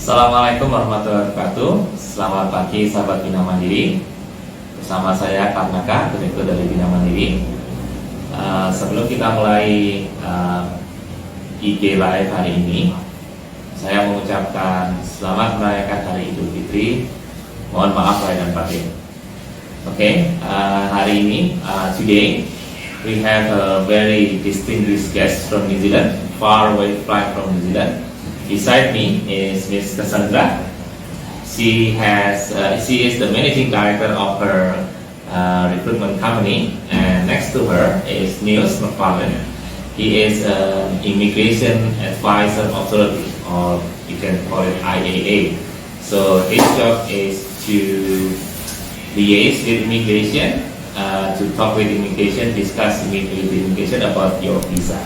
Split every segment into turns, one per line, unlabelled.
Assalamualaikum warahmatullahi wabarakatuh. Selamat pagi sahabat Binamandiri. Bersama saya Karnaka, Direktur dari Binamandiri. Sebelum kita mulai IG Live hari ini, saya mengucapkan selamat merayakan Hari Idul Fitri. Mohon maaf lahir dan batin. Hari ini, today we have a very distinguished guest from New Zealand, far away flight from New Zealand. Beside me is Miss Cassandra. She is the managing director of her recruitment company, and next to her is Niels McFarlane. He is an immigration advisor authority, or you can call it IAA. So his job is to liaise with immigration, to talk with immigration, discuss with immigration about your visa.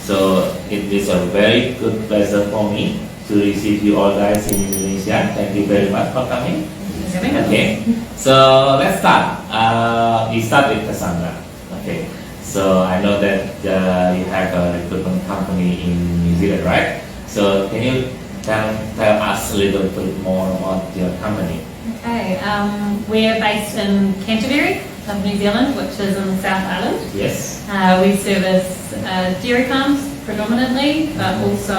So it is a very good pleasure for me to receive you all guys in Indonesia. Thank you very much for coming. Okay, so let's start. We start with Cassandra. Okay, so I know that you have a recruitment company in New Zealand, right? So can you tell us a little bit more about your company?
Okay, we're based in Canterbury, New Zealand, which is in the South Island.
Yes.
We service dairy farms predominantly, but also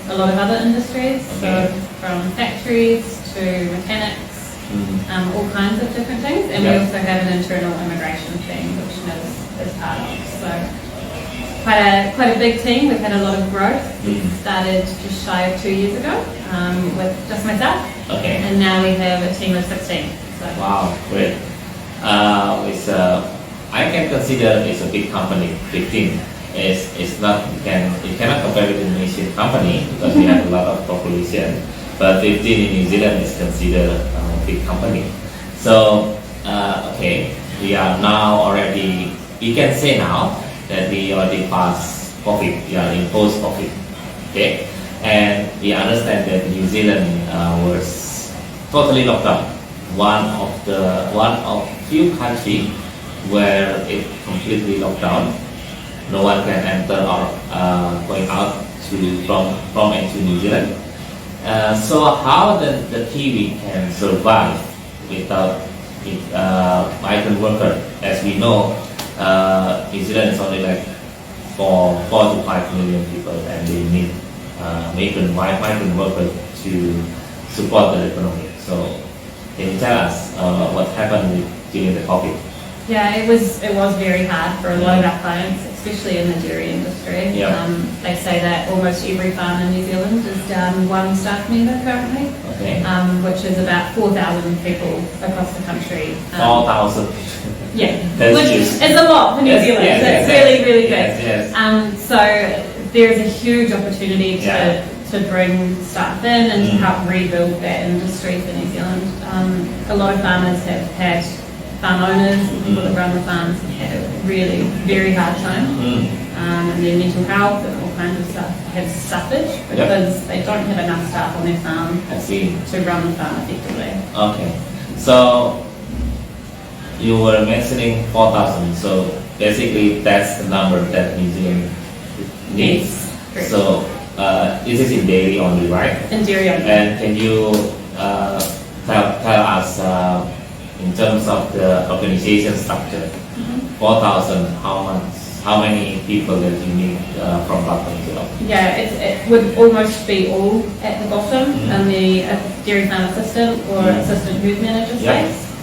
a lot of other industries,
Okay.
so from factories to mechanics, all kinds of different things. And we
Yeah.
also have an internal immigration team, which is part of. So quite a big team. We've had a lot of growth. We started just shy of 2 years ago with just myself,
Okay.
and now we have a team of 16. So.
Wow, great. I can consider it's a big company. 15. It's not, you cannot compare with an Indonesian company because we have a lot of population. But 15 in New Zealand is considered a big company. So we are now already. We can say now that we already passed COVID. We are in post-COVID. Okay, and we understand that New Zealand was totally locked down. One of few countries where it completely locked down. No one can enter or going out from and to New Zealand. So how the Kiwi can survive without migrant worker? As we know, New Zealand is only like 4 to 5 million people, and they need migrant workers to support their economy. So can you tell us what happened during the COVID?
Yeah, it was very hard for a lot of our clients, especially in the dairy industry.
Yeah.
They say that almost every farm in New Zealand is down one staff member currently,
Okay.
which is about 4,000 people across the country.
4,000.
Yeah,
That's
which
huge.
is a lot for New
Yes,
Zealand.
yes,
That's
yes,
really, really good.
Yes.
So there's a huge opportunity to bring staff in and to help rebuild that industry for New Zealand. A lot of farmers have had farm owners and people that run the farms have had a really very hard time, and their mental health and all kinds of stuff have suffered because they don't have enough staff on their farm
I see.
to run the farm effectively.
Okay. So you were mentioning 4,000. So basically that's the number that New Zealand needs.
Yes, correct.
So this is in dairy only, right?
And dairy only.
And can you tell us in terms of the organization structure, 4,000, how many people that you need from bottom to top?
Yeah, it would almost be all at the bottom in the dairy farm assistant or assistant herd manager space.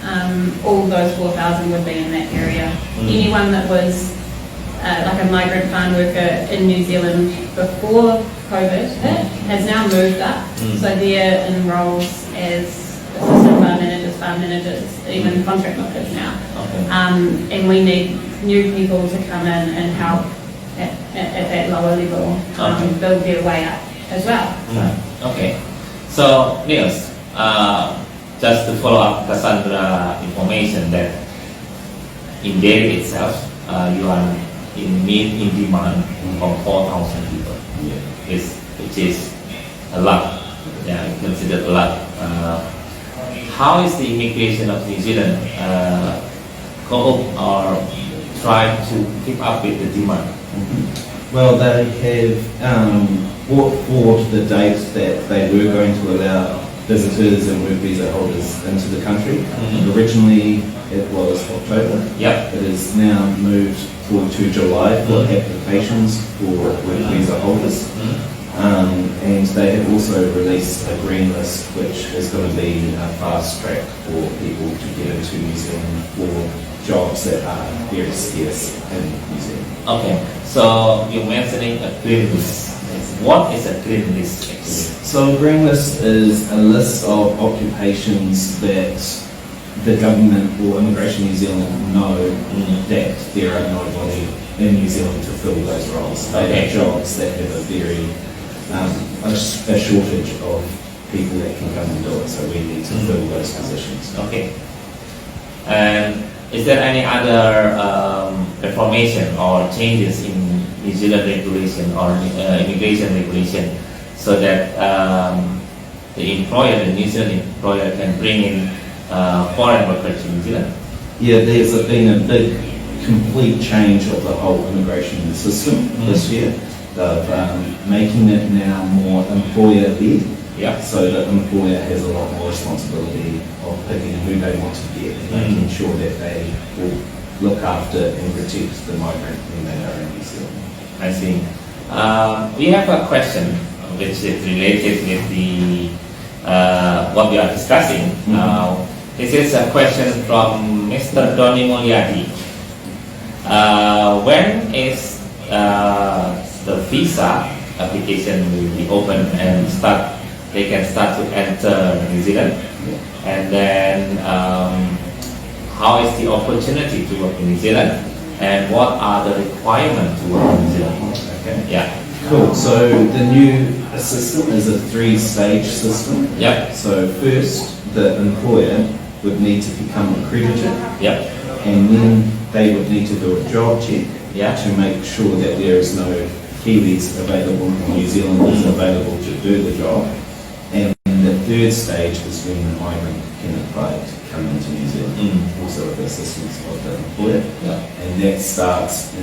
All those 4,000 would be in that area. Anyone that was like a migrant farm worker in New Zealand before COVID hit has now moved up. So they're in roles as assistant farm managers, even contract workers now.
Okay.
And we need new people to come in and help at that lower level, build their way up as well.
Okay. So Niels, just to follow up Cassandra information that in dairy itself, you are in demand of 4,000 people, which is a lot. Yeah, considered a lot. How is the immigration of New Zealand cope or try to keep up with the demand?
Well, they have brought forward the date that they were going to allow visitors and work visa holders into the country. Originally it was October.
Yep.
It is now moved forward to July for applications for work visa holders. And they have also released a green list, which is going to be a fast track for people to get into New Zealand for jobs that are very scarce in New Zealand.
Okay, so you're mentioning a green list. What is a green list actually?
So a green list is a list of occupations that the government or Immigration New Zealand know that there are nobody in New Zealand to fill those roles. They are jobs that have a very a shortage of people that can come and do it, so we need to fill those positions.
Okay. And is there any other reformation or changes in New Zealand regulation or immigration regulation so that the employer, the New Zealand employer, can bring in foreign workers to New Zealand?
Yeah, there's been a big, complete change of the whole immigration system this year. Of making it now more employer-led, so the employer has a lot more responsibility of picking who they want to get and making sure that they will look after and protect the migrant when they are in New Zealand.
I see. We have a question which is related with the what we are discussing. This is a question from Mr. Donny Mulyadi. When is the visa application will be open and they can start to enter New Zealand, and then how is the opportunity to work in New Zealand, and what are the requirements to work in New Zealand?
Okay.
Yeah.
Cool. So the new system is a 3-stage system.
Yep.
So first, the employer would need to become accredited.
Yep.
And then they would need to do a job check to make sure that there is no Kiwis available in New Zealand is available to do the job. And the third stage is when the migrant can apply to come into New Zealand, also with the assistance of the employer. And that starts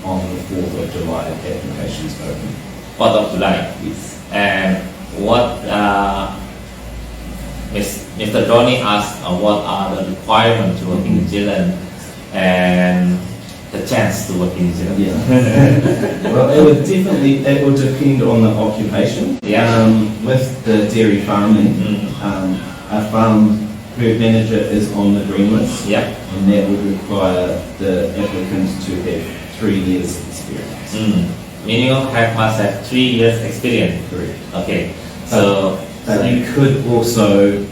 on the 4th of July, applications open.
4th of July.
Yes.
And what Mr. Donny asked, what are the requirements to work in New Zealand and the chance to work in New Zealand?
Yeah. Well, it would depend on the occupation. With the dairy farming, a farm herd manager is on the green list, and that would require the applicant to have 3 years experience.
Minimum must have 3 years experience.
Correct.
Okay. So
you could also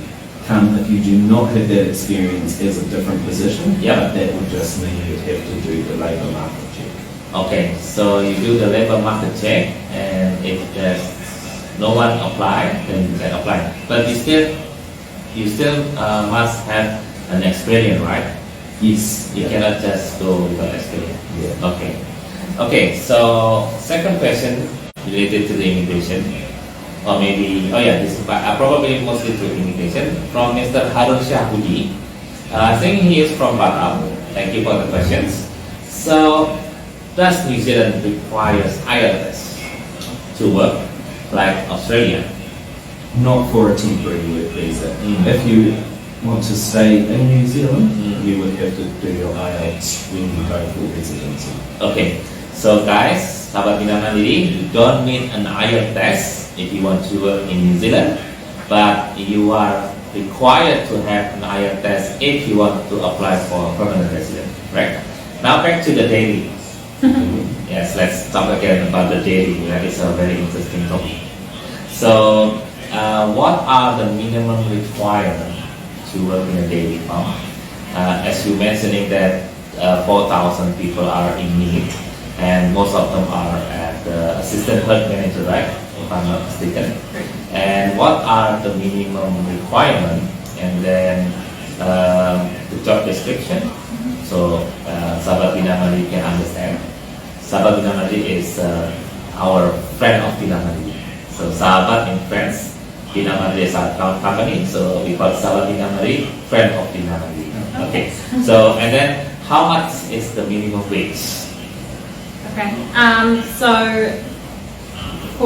come if you do not have that experience as a different position. But that would just mean you'd have to do the labour market check.
Okay, so you do the labour market check, and if there's no one apply, then you can apply. But you still must have an experience, right?
Yes.
You cannot just go without experience.
Yeah.
Okay. Okay. So second question related to the immigration, or maybe this is probably mostly to immigration, from Mr. Harun Syahudi. I think he is from Batam. Thank you for the questions. So, does New Zealand requires IELTS to work like Australia?
Not for a temporary work visa. If you want to stay in New Zealand, you would have to do your IELTS when you go for residency. Okay.
So guys, Sahabat Binamandiri, you don't need an IELTS test if you want to work in New Zealand, but you are required to have an IELTS test if you want to apply for permanent residence, right? Now back to the daily. Yes, let's talk again about the daily. That is a very interesting topic. So, what are the minimum requirements to work in a daily farm? As you mentioning that 4,000 people are in need, and most of them are at the assistant herd manager, right? If I'm not mistaken. And what are the minimum requirements? And then the job description. So Sahabat Binamandiri can understand. Sahabat Binamandiri is our friend of Binamandiri. So Sahabat in French, Binamandiri is our company. So we call Sahabat Binamandiri friend of Binamandiri. Okay. So and then how much is the minimum wage?
Okay, so To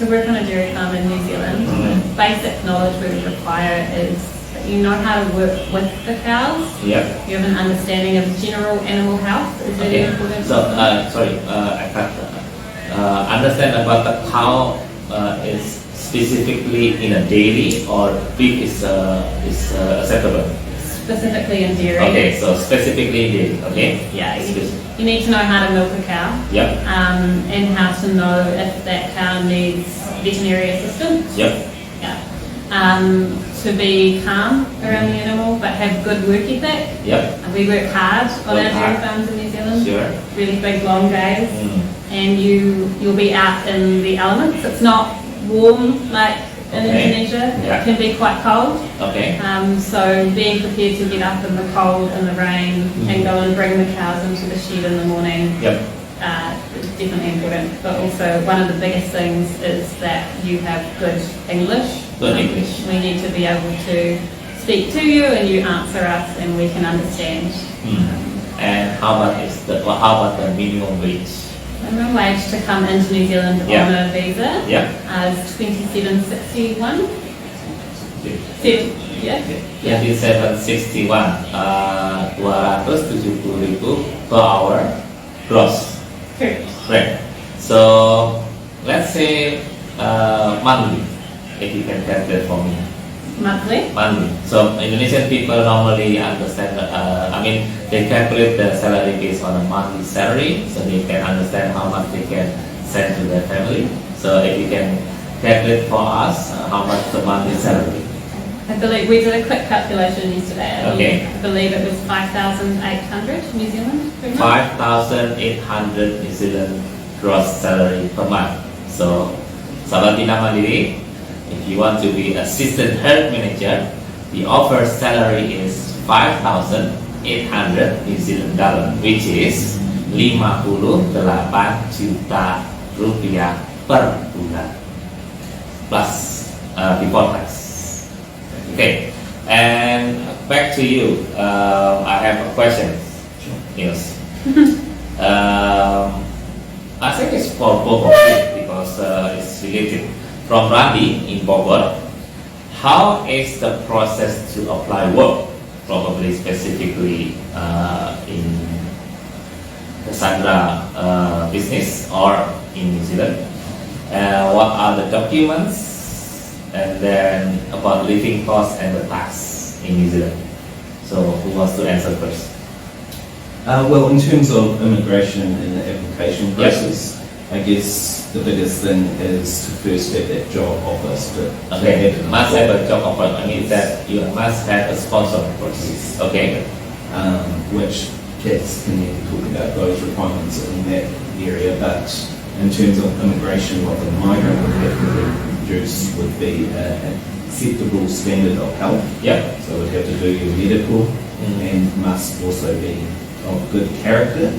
work on a dairy farm in New Zealand, basic knowledge we would require is that you know how to work with the cows.
Yep.
You have an understanding of general animal health. Is really important.
So, I can't understand about the cow is specifically in a dairy or pig is acceptable.
Specifically in dairy.
Okay, so specifically dairy. Okay.
Yeah, you need to know how to milk a cow.
Yep.
And how to know if that cow needs veterinary assistance.
Yep.
Yeah. To be calm around the animal, but have good work ethic.
Yep.
We work hard on
Work
our dairy
hard.
farms in New Zealand.
Sure.
Really big, long days. And you'll be out in the elements. It's not warm like in Indonesia.
Yeah.
It can be quite cold.
Okay.
So being prepared to get up in the cold and the rain and go and bring the cows into the shed in the morning.
Yep.
Is definitely important. But also one of the biggest things is that you have good English.
Good English.
We need to be able to speak to you and you answer us and we can understand.
And how about the minimum wage?
Minimum wage to come into New Zealand
Yeah.
on a visa
Yeah.
is $27.61. Yeah.
2761 270.000 per hour gross.
Correct.
Right. So let's say monthly, if you can calculate for me.
Monthly.
Monthly. So Indonesian people normally understand. They calculate the salary based on a monthly salary, so they can understand how much they can send to their family. So if you can calculate for us how much the monthly salary.
I believe we did a quick calculation yesterday.
Okay.
I believe it was 5,800 New Zealand per month.
5,800 New Zealand gross salary per month. So, Sahabat Binamandiri, if you want to be assistant herd manager, the offer salary is 5,800 New Zealand dollar, which is 58 juta rupiah per bulan, plus before tax. Okay, and back to you. I have a question. Yes. I think it's for both of you because it's related. From Randy in Bogor, how is the process to apply work? Probably specifically in the Sandra business or in New Zealand. What are the documents? And then about living costs and the tax in New Zealand. So who wants to answer first?
Well, in terms of immigration and the application process, I guess the biggest thing is to first have that job offer.
Okay, must have a job offer. I mean that you must have a sponsor first. Okay.
Which Cats can then talk about those requirements in that area, but in terms of immigration, what the migrant would have to produce would be an acceptable standard of health.
Yeah.
So we'd have to do your medical and must also be of good character,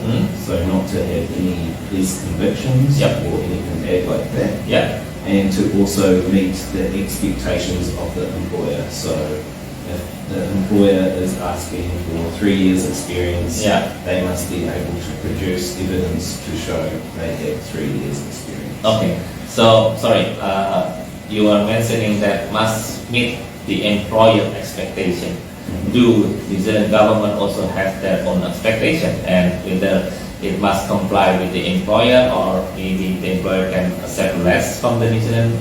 so not to have any police convictions or anything bad like that.
Yeah.
And to also meet the expectations of the employer. So if the employer is asking for 3 years experience, they must be able to produce evidence to show they have 3 years experience.
Okay. So sorry, you are mentioning that must meet the employer expectation. Do New Zealand government also have their own expectation, and whether it must comply with the employer or maybe the employer can accept less from the New Zealand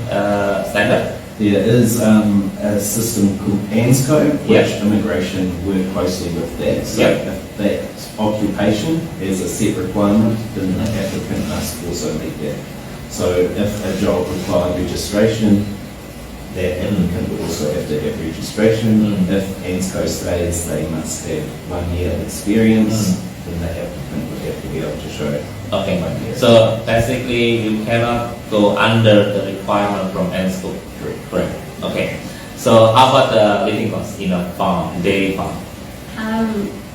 standard?
There is a system called ANSCO, which immigration work closely with that. So if that occupation is a set requirement, then the applicant must also meet that. So if a job required registration, that applicant would also have to have registration. If ANSCO states they must have 1 year experience, then the applicant would have to be able to show 1 year.
So basically you cannot go under the requirement from ANSCO. Correct. Okay. So how about the living costs in a farm, dairy farm?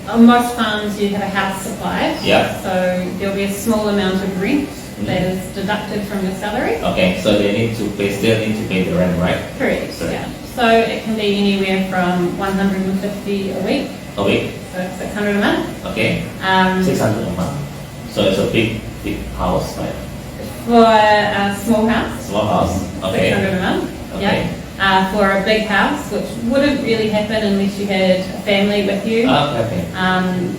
On most farms you have a house supplied.
Yeah.
So there'll be a small amount of rent that is deducted from your salary.
Okay, so they need to pay, still need to pay the rent, right?
Correct. Yeah. So it can be anywhere from 150 a week.
A week?
So 600 a month.
Okay. 600 a month. So it's a big house, right?
For a small house,
Small house. Okay.
600 a month.
Okay.
Yeah. For a big house, which wouldn't really happen unless you had a family with you,
Okay.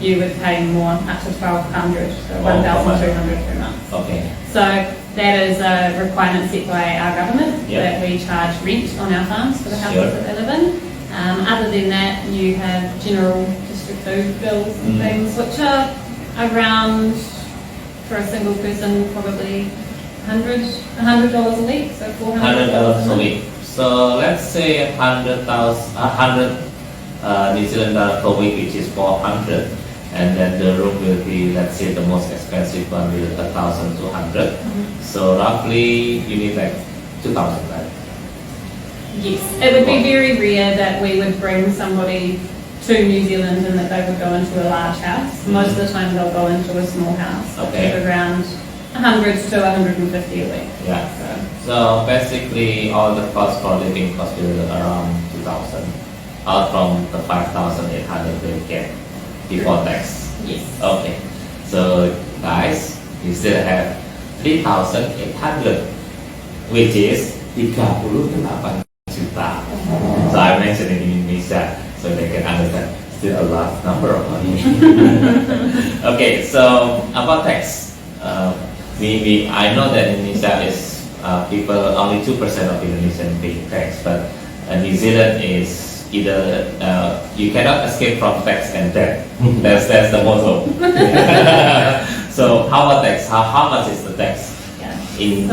you would pay more, up to 1,200, so
Oh,
1,200 per month.
Okay.
So that is a requirement set by our government,
Yeah.
that we charge rent on our farms for the houses
Sure.
that they live in. Other than that, you have general district food bills and things, which are around, for a single person, probably $100 a week, so $400
$100 a week. So let's say 100 New Zealand dollar per week, which is 400, and then the room will be, let's say, the most expensive one will 1,200. So roughly you need like 2,000, right?
Yes, it would be very rare that we would bring somebody to New Zealand and that they would go into a large house. Most of the time they'll go into a small house, which
Okay.
is around 100 to 150 a week.
Yeah.
So,
So basically, all the cost for living cost will be around 2,000, out from the 5,800 they get before tax.
yes.
Okay. So guys, you still have 3,800, which is 38 juta. So I mentioned it in Indonesia, so they can understand. Still a large number of money. Okay, so about tax, I know that Indonesia is people, only 2% of Indonesian pay tax, but New Zealand is either you cannot escape from tax and debt. That's the motto. So how about tax? How much is the tax
Yeah.
in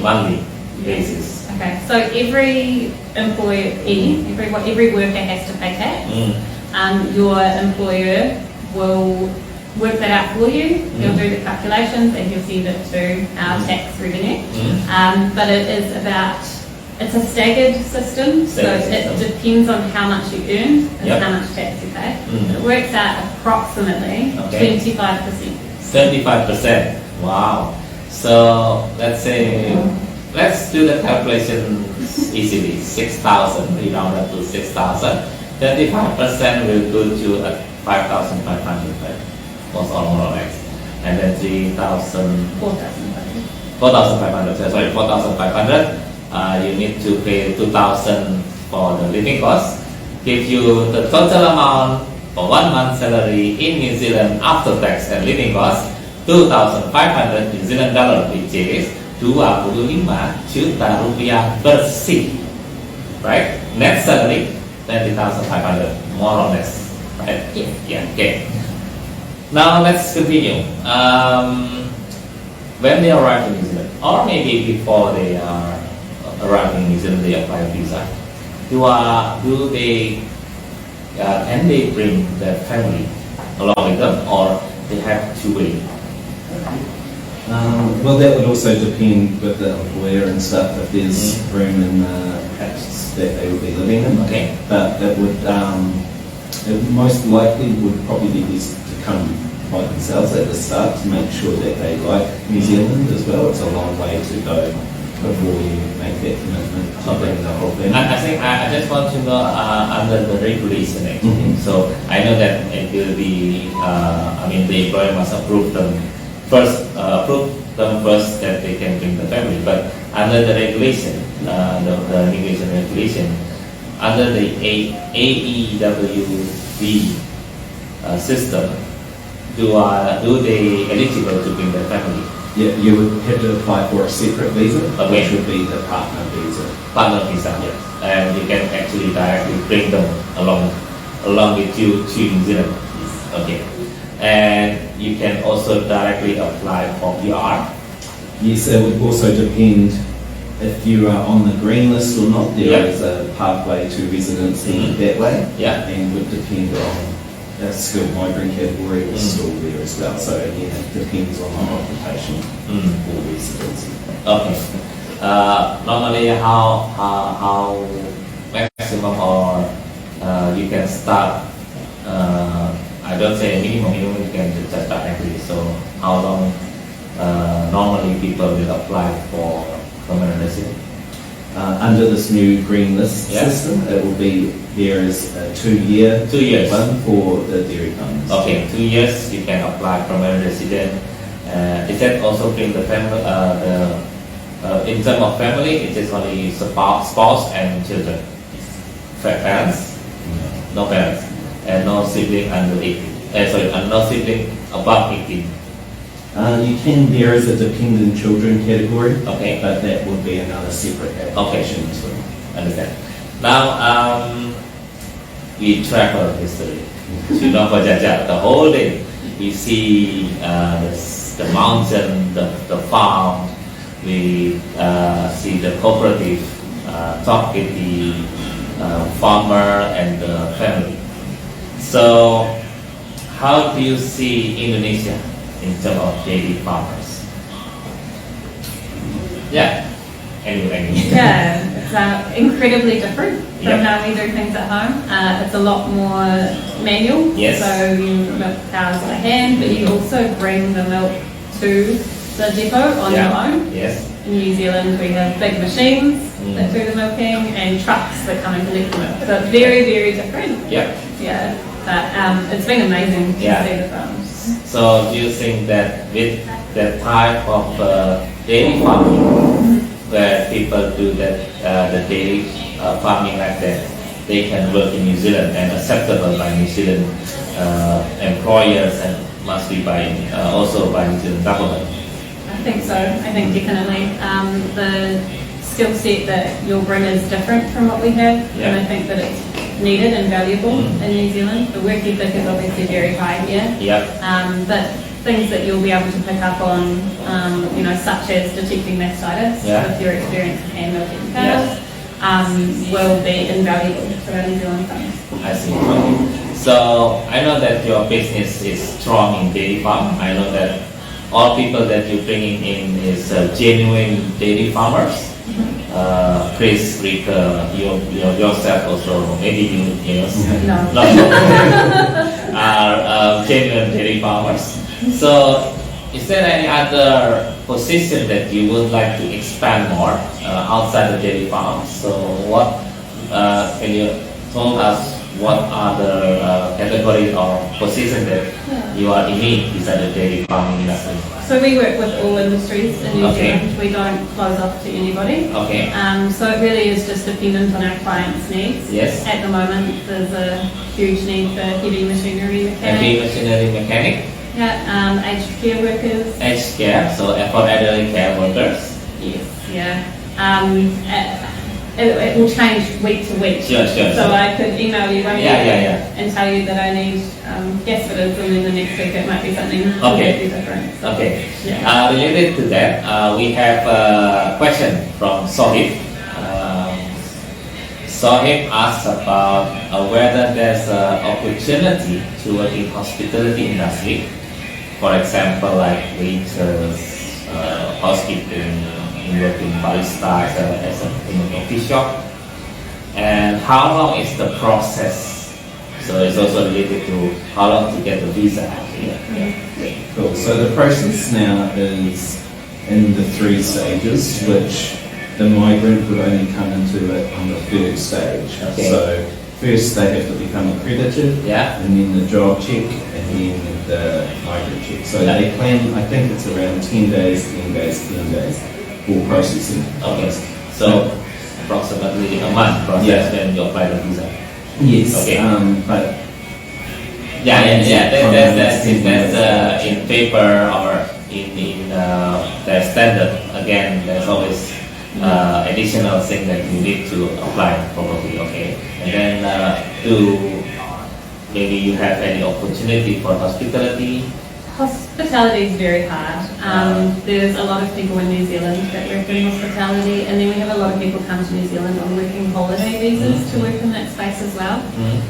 monthly basis?
Okay, so every employee, every worker has to pay tax. Your employer will work that out for you. He'll do the calculations and he'll send it to our tax revenue. But it's a staggered system, so it depends on how much you earn and
Yep.
how much tax you pay. It works out approximately
Okay.
25%.
75%. Wow. So let's say, let's do the calculation easily. 6,000, we round up to 6,000. 35% will go to 5,500, right? Was more or less. And then 3,000,
4,500.
4,500. Sorry, 4,500. You need to pay 2,000 for the living cost. Give you the total amount for 1 month salary in New Zealand after tax and living cost, 2,500 New Zealand dollar, which is 25 juta rupiah bersih. Right? Net salary 20,500, more or less. Right?
Yes.
Yeah. Okay. Now let's continue. When they arrive in New Zealand, or maybe before they are arriving in New Zealand, they apply a visa. Do they can they bring their family along with them, or they have to wait?
Well, that would also depend with the employer and stuff, if there's room in the house that they would be living in.
Okay.
But it would, it most likely would probably be best to come by themselves at the start to make sure that they like New Zealand as well. It's a long way to go before you make that commitment to bring the whole family.
I think I just want to know under the regulation actually. So I know that it will be, the employer must approve them first, that they can bring the family. But under the regulation, the immigration regulation, under the AEWB system, do they eligible to bring their family?
Yeah, you would have to apply for a separate visa,
Okay.
which would be the partner visa.
Partner visa, yes. And you can actually directly bring them along with you to New Zealand. Okay. And you can also directly apply for PR.
Yes, it would also depend if you are on the green list or not. There is a pathway to residency that way,
Yeah.
and would depend on a skilled migrant category is still there as well. So again, it depends on the occupation or residency.
Okay. Normally, how maximum or you can start? I don't say minimum you can just start actually. So how long normally people will apply for permanent residence?
Under this new green list
Yeah.
system, it will be there is a 2 year
2 years.
one for the dairy farmers.
Okay, 2 years you can apply permanent resident, Is that also bring the family, in terms of family, it is only spouse and children? Parents? No parents. And no sibling under 18. And no sibling above 18.
You can, there is a dependent children category,
Okay.
but that would be another separate application as well.
Understand. Now, we travel history. You know, for Jaja, the whole day, we see the mountain, the farm, we see the cooperative, talk with the farmer and the family. So, how do you see Indonesia in terms of daily farmers? Yeah. Anyway.
Yeah, it's incredibly different from
Yep.
how we do things at home. It's a lot more manual.
Yes.
So you milk cows by hand, but you also bring the milk to the depot on your own.
Yes.
In New Zealand, we have big machines
Mm.
that do the milking and trucks that come and collect the milk. So it's very, very different.
Yeah.
Yeah, but it's been amazing to
Yeah.
see the farms.
So do you think that with that type of daily farming, where people do that the daily farming like that, they can work in New Zealand and acceptable by New Zealand employers and must be by also by New Zealand government?
I think so. I think definitely the skill set that you'll bring is different from what we have,
Yeah.
and I think that it's needed and valuable
Mm.
in New Zealand. The work ethic is obviously very high here,
Yep.
but things that you'll be able to pick up on, such as detecting mastitis
Yeah.
with your experience of hand milking cows, will be invaluable to our New Zealand farmers.
I see. Okay. So I know that your business is strong in dairy farm. I know that all people that you're bringing in is genuine dairy farmers. Chris, Rick, yourself also, maybe you, yes,
No.
are genuine dairy farmers. So, is there any other position that you would like to expand more outside the dairy farm? So, what can you tell us? What are the categories or positions that you are in need beside the dairy farming industry?
So we work with all industries in New
Okay.
Zealand. We don't close off to anybody.
Okay.
So it really is just dependent on our clients' needs.
Yes.
At the moment, there's a huge need for heavy machinery
Heavy
mechanics.
machinery mechanic,
Yeah, aged care workers.
aged care, so for elderly care workers.
Yes. Yeah. It will change week to week.
Sure.
So I could email you one
Yeah,
day
yeah, yeah.
and tell you that I need gas fitters, and then the next week it might be something
Okay.
completely different. So,
Okay.
Yeah.
Related to that, we have a question from Sohib. Sohib asks about whether there's an opportunity to work in hospitality industry, for example, like waiters, housekeeping, working barista in a coffee shop, and how long is the process? So it's also related to how long to get the visa.
Cool. So the process now is in the 3 stages, which the migrant would only come into it on the 3rd stage.
Okay.
So first they have to become accredited,
Yeah.
and then the job check, and then the migrant check. So they plan, I think it's around 10 days, 10 days, 10 days for processing.
Okay. So approximately a month process
Yeah.
when you apply the visa.
Yes.
Okay.
But
Yeah. That's in paper or in their standard. Again, there's always additional thing that you need to apply probably. Okay, and then maybe you have any opportunity for hospitality.
Hospitality is very hard. There's a lot of people in New Zealand that work in hospitality, and then we have a lot of people come to New Zealand on working holiday visas to work in that space as well.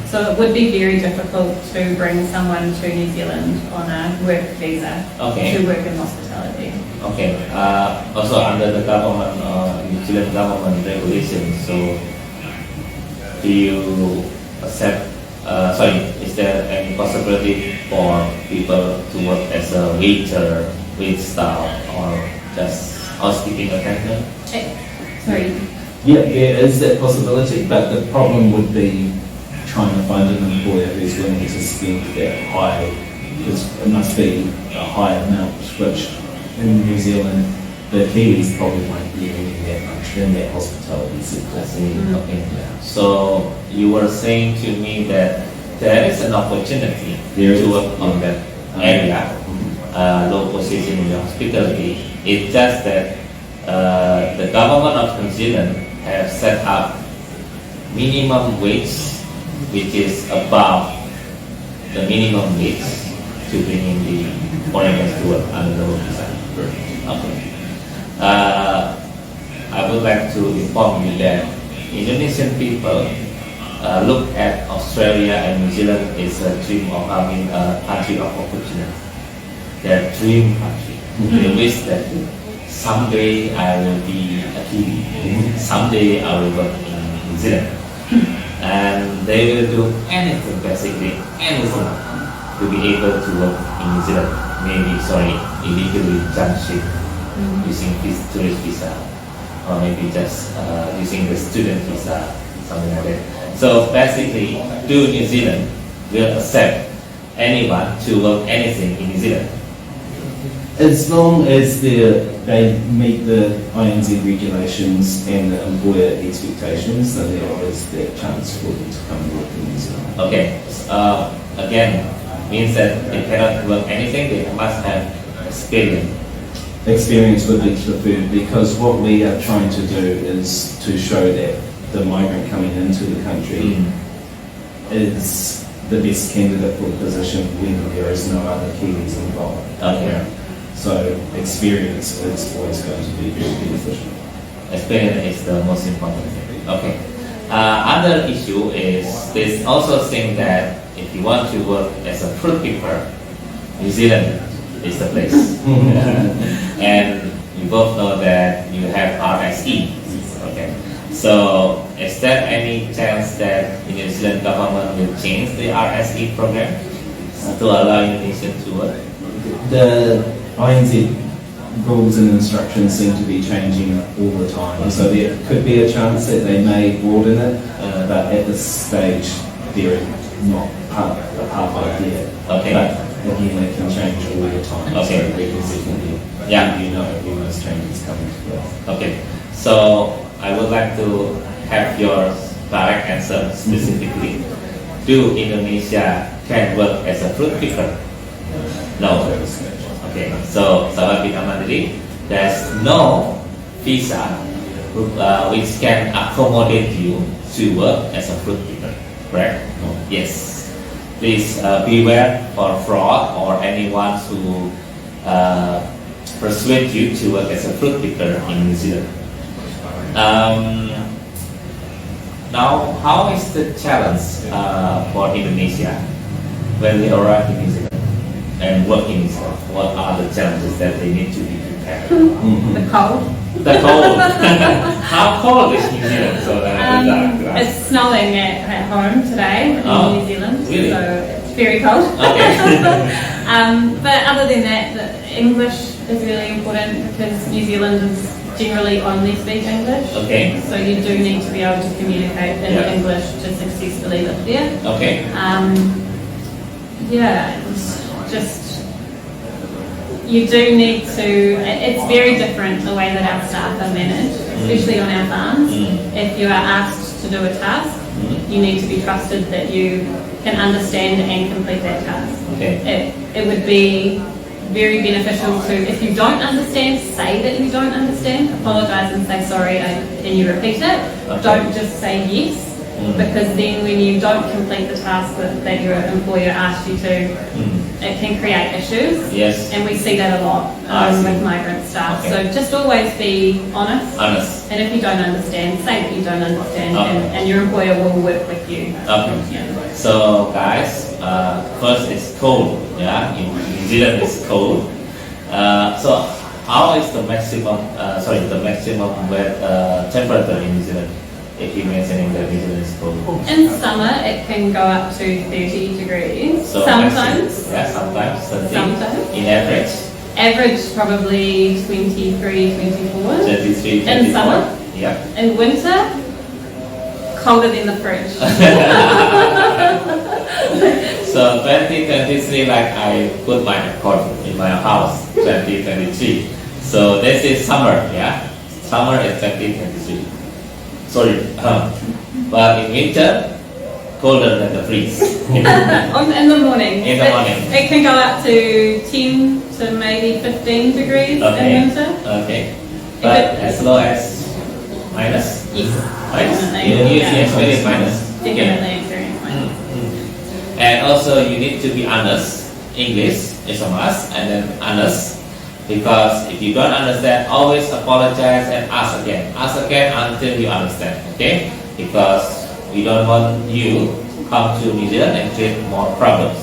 So it would be very difficult to bring someone to New Zealand on a work visa
Okay.
to work in hospitality.
Okay. Also under the government, New Zealand government regulations. So do you accept? Is there any possibility for people to work as a waiter, wait staff, or just housekeeping attendant?
Sorry.
yeah, there is that possibility, but the problem would be trying to find an employer who's willing to spend that high it must be a high amount, which in New Zealand, the Kiwis probably won't be earning that much in that hospitality sector.
Okay. So you were saying to me that there is an opportunity to work on that area, low position in the hospitality. It's just that the government of New Zealand have set up minimum wage, which is above the minimum wage to bring in the foreigners to work under the visa. Okay. I would like to inform you that Indonesian people look at Australia and New Zealand is a dream of having a country of opportunity. Their dream country. They wish that someday I will be a Kiwi. Someday I will work in New Zealand. And they will do anything, basically anything, to be able to work in New Zealand. Maybe, illegally jump ship using tourist visa, or maybe just using the student visa, something like that. So basically, New Zealand will accept anyone to work anything in New Zealand.
As long as they meet the INZ regulations and the employer expectations, then there is that chance for them to come and work in New Zealand.
Okay, again, means that they cannot work anything, they must have experience.
Experience would be preferred, because what we are trying to do is to show that the migrant coming into the country is the best candidate for the position when there is no other Kiwis involved.
Okay.
So experience is always going to be very beneficial.
Experience is the most important thing. Okay. Other issue is this also saying that if you want to work as a fruit picker, New Zealand is the place. And you both know that you have RSE. Okay. So is there any chance that the New Zealand government will change the RSE program to allow Indonesians to work?
The INZ rules and instructions seem to be changing all the time, so there could be a chance that they may broaden it, but at this stage they're not a half idea.
Okay.
But again, it can change all the time.
Okay.
So we can definitely, you know, when those changes come into play.
Okay. So I would like to have your direct answer specifically. Do Indonesia can work as a fruit picker? No. Okay, so Sahabat Binamandiri, there's no visa which can accommodate you to work as a fruit picker, correct?
No.
Yes. Please beware for fraud or anyone who persuade you to work as a fruit picker in New Zealand. Now, how is the challenge for Indonesia when we arrive in New Zealand and work in New Zealand? What are the challenges that they need to be prepared?
The cold.
The cold. How cold is New Zealand? So
it's snowing at home today in New Zealand,
really?
so it's very cold.
Okay.
But other than that, the English is really important, because New Zealanders generally only speak English.
Okay.
So you do need to be able to communicate in
Yeah.
English to successfully live there.
Okay.
Just you do need to. It's very different the way that our staff are managed, especially on our farms. If you are asked to do a task, you need to be trusted that you can understand and complete that task.
Okay.
It would be very beneficial to, if you don't understand, say that you don't understand, apologise and say sorry, can you repeat it?
Okay.
Don't just say yes, because then when you don't complete the task that your employer asked you to, it can create issues.
Yes.
And we see that a lot with migrant staff.
Okay.
So just always be honest.
Honest.
And if you don't understand, say that you don't understand,
Okay.
and your employer will work with you.
Okay.
Yeah.
So guys, first it's cold. Yeah, in New Zealand it's cold. So how is the maximum? The maximum temperature in New Zealand? If you're mentioning that New Zealand is cold.
In summer, it can go up to 30 degrees.
So
Sometimes.
Yeah, sometimes. 30.
Sometimes.
In average.
Average probably 23, 24.
33, 24.
In summer.
Yeah.
In winter, colder than the fridge.
So 2023, like I put my record in my house, 2023. So this is summer, yeah? Summer is 2023. Sorry. But in winter, colder than the freeze.
In the morning.
In the morning.
It can go up to 10 to maybe 15 degrees
Okay.
in winter.
Okay. But as low as minus?
Yes.
Minus?
Definitely.
You
Yeah.
experience minus?
Definitely experience minus.
And also you need to be honest. English is a must, and then honest. Because if you don't understand, always apologize and ask again. Ask again until you understand, okay? Because we don't want you come to New Zealand and create more problems.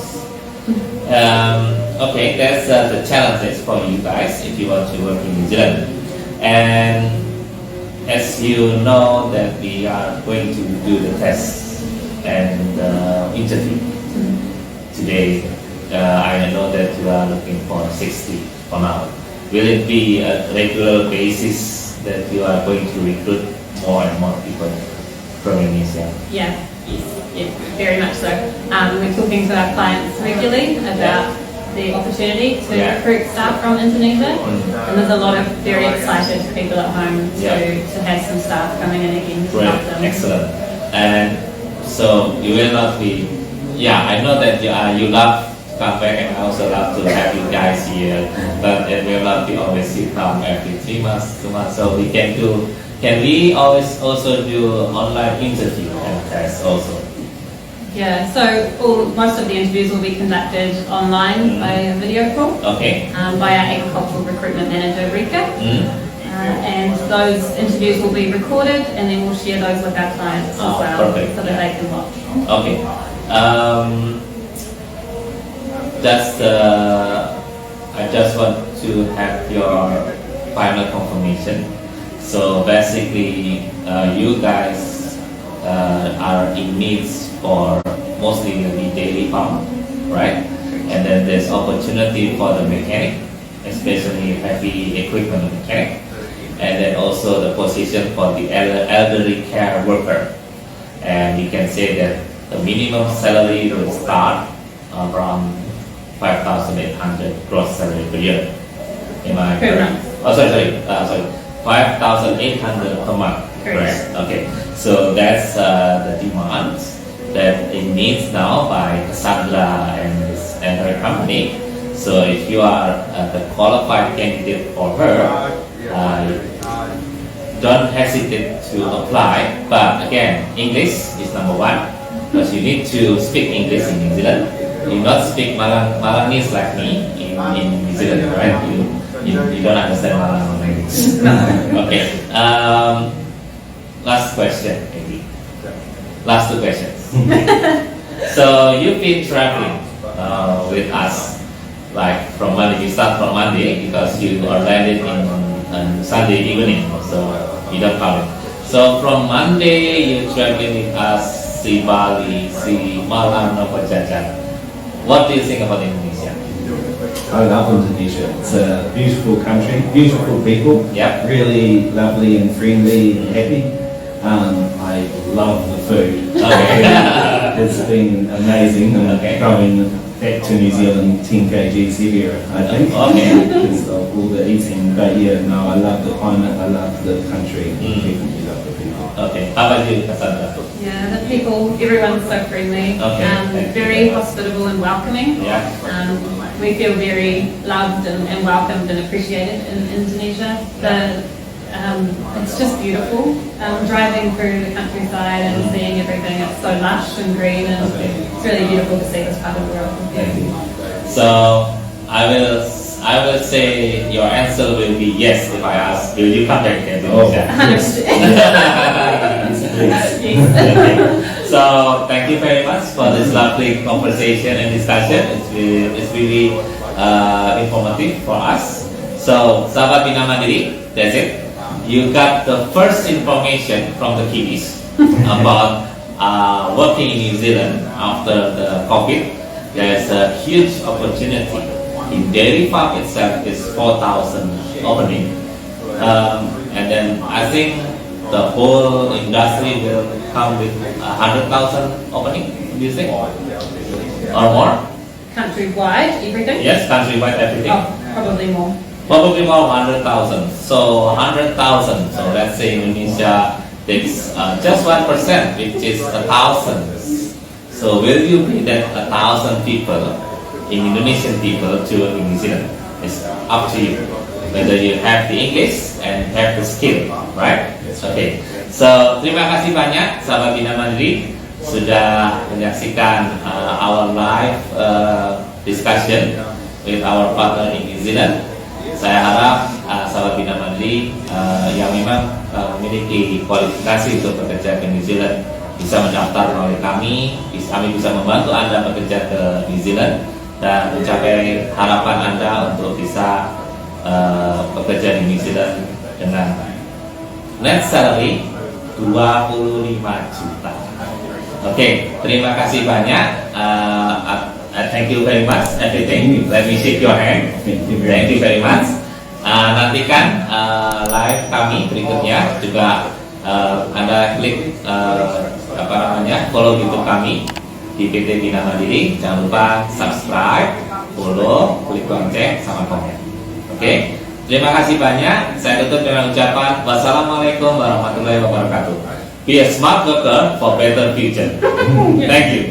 Okay, that's the challenges for you guys if you want to work in New Zealand. And as you know that we are going to do the test and interview today, I know that you are looking for 60 for now. Will it be a regular basis that you are going to recruit more and more people from Indonesia?
Yeah, yes, yeah, very much so. We're talking to our clients regularly about the opportunity to
Yeah.
recruit staff from Indonesia, and there's a lot of very excited people at home to have some staff coming in again to
Great,
help them.
excellent. And so you will not be, I know that you love to come back, and I also love to have you guys here, but it will not be always you come every 3 months, 2 months. So can we always also do online interview and test also?
Yeah, so most of the interviews will be conducted online by a video call
Okay.
by our agricultural recruitment manager, Rika. And those interviews will be recorded, and then we'll share those with our clients as well,
perfect.
so that they can watch.
Okay. I just want to have your final confirmation. So basically, you guys are in needs for mostly the daily farm, right? And then there's opportunity for the mechanic, especially heavy equipment mechanic, and then also the position for the elderly care worker. And you can say that the minimum salary will start around 5,800 gross salary per year. Am I
Per
correct?
month.
Oh, sorry. 5,800 per month.
Correct.
Okay. So that's the demand that it needs now by Cassandra and her company. So if you are the qualified candidate for her, don't hesitate to apply. But again, English is number one, because you need to speak English in New Zealand. You not speak Malanese like me in New Zealand, right? You don't understand Malang language. Okay. Last question, maybe. Last 2 questions. So you've been traveling with us, like from Monday. You start from Monday because you are landed on Sunday evening, so you don't count it. So from Monday you traveling with us, see Bali, see Malang, Jajan. What do you think about Indonesia?
I love Indonesia. It's a beautiful country, beautiful people,
Yep.
really lovely and friendly and happy. I love the food.
Okay.
It's been amazing. I'm
Okay.
going back to New Zealand 10 kgs heavier, I think.
Okay.
Because of all the eating. But yeah, no, I love the climate, I love the country, definitely love the people.
Okay. How about you, Cassandra?
Yeah, the people, everyone's so friendly,
Okay, thank you.
very hospitable and welcoming.
Yeah.
We feel very loved and welcomed and appreciated in Indonesia. It's just beautiful. Driving through the countryside and seeing everything, it's so lush and green, and it's really beautiful to see this part of the world.
Thank you. So I will say your answer will be yes if I ask, will you come back to Indonesia?
100%. Yes.
So thank you very much for this lovely conversation and discussion. It's really informative for us. So Sahabat Binamandiri, that's it. You got the first information from the Kiwis about working in New Zealand after the COVID. There's a huge opportunity. In dairy farm itself is 4,000 opening. And then I think the whole industry will come with 100,000 opening. Do you think? or more?
Countrywide, everything?
Yes, countrywide everything.
Oh, probably more.
Probably more 100,000. So 100,000. So let's say Indonesia takes just 1%, which is 1,000. So will you be that 1,000 people, in Indonesian people, to work in New Zealand? It's up to you. Whether you have the English and have the skill, right? Okay. So terima kasih banyak sahabat Binamandiri sudah menyaksikan our live discussion with our partner in New Zealand. Saya harap sahabat Binamandiri yang memang memiliki kualifikasi untuk bekerja ke New Zealand bisa mendaftar melalui kami bisa membantu Anda bekerja ke New Zealand dan mencapai harapan Anda untuk bisa bekerja di New Zealand dengan net salary 25 juta. Oke, terima kasih banyak. Thank you very much everything. Let me shake your hand. Thank you very much. Nantikan live kami berikutnya juga Anda klik follow YouTube kami di PT Binamandiri. Jangan lupa subscribe, follow, klik lonceng sama komen. Oke, terima kasih banyak. Saya tutup dengan ucapan wassalamualaikum warahmatullahi wabarakatuh. Be a smart worker for better future. Thank you.